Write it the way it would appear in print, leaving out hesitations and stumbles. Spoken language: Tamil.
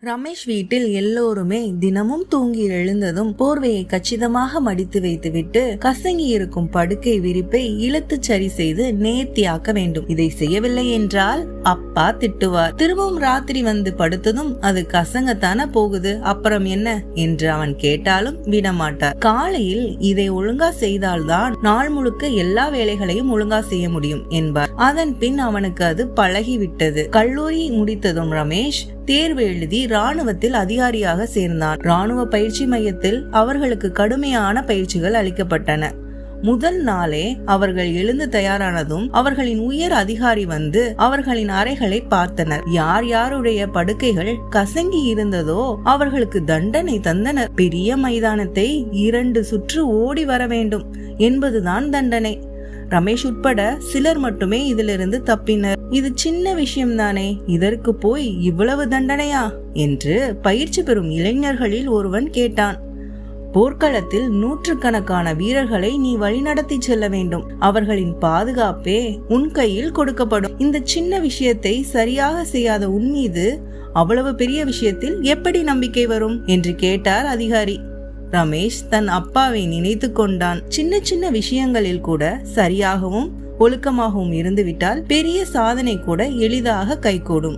ரமேஷ் வீட்டில் எல்லோருமே தினமும் தூங்கி எழுந்ததும் போர்வையை கச்சிதமாக மடித்து வைத்துவிட்டு கசங்கி இருக்கும் படுக்கை விரிப்பை இழுத்து சரி செய்து நேர்த்தியாக்க வேண்டும். இதை செய்யவில்லை என்றால் அப்பா திட்டுவார். திரும்பவும் ராத்திரி வந்து படுத்ததும் அது கசங்கத்தான போகுது, அப்புறம் என்ன என்று அவன் கேட்டாலும் விடமாட்டார். காலையில் இதை ஒழுங்கா செய்தால்தான் நாள் முழுக்க எல்லா வேலைகளையும் ஒழுங்கா செய்ய முடியும் என்பார். அதன் பின் அவனுக்கு அது பழகிவிட்டது. கல்லூரி முடித்ததும் ரமேஷ் தேர்வு எழுதி ராணுவத்தில் அதிகாரியாக சேர்ந்தான். ராணுவ பயிற்சி மையத்தில் அவர்களுக்கு கடுமையான பயிற்சிகள் அளிக்கப்பட்டன. முதல் நாளே அவர்கள் எழுந்து தயாரானதும் அவர்களின் உயர் அதிகாரி வந்து அவர்களின் அறைகளை பார்த்தனர். யார் யாருடைய படுக்கைகள் கசங்கி இருந்ததோ அவர்களுக்கு தண்டனை தந்தனர். பெரிய மைதானத்தை 2 சுற்று ஓடி வர வேண்டும் என்பதுதான் தண்டனை. ரமேஷ் உட்பட சிலர் மட்டுமே இதிலிருந்து தப்பினர். இது சின்ன விஷயம் தானே, இதற்கு போய் இவ்வளவு தண்டனையா என்று பயிற்சி பெறும் இளைஞர்களில் ஒருவன் கேட்டான். போர்க்களத்தில் நூற்றுக்கணக்கான வீரர்களை நீ வழிநடத்தி செல்ல வேண்டும். அவர்களின் பாதுகாப்பே உன் கையில் கொடுக்கப்படும். இந்த சின்ன விஷயத்தை சரியாக செய்யாத உன் மீது அவ்வளவு பெரிய விஷயத்தில் எப்படி நம்பிக்கை வரும் என்று கேட்டார் அதிகாரி. ரமேஷ் தன் அப்பாவை நினைத்து கொண்டான். சின்ன சின்ன விஷயங்களில் கூட சரியாகவும் ஒழுக்கமாகவும் இருந்துவிட்டால் பெரிய சாதனை கூட எளிதாக கைகூடும்.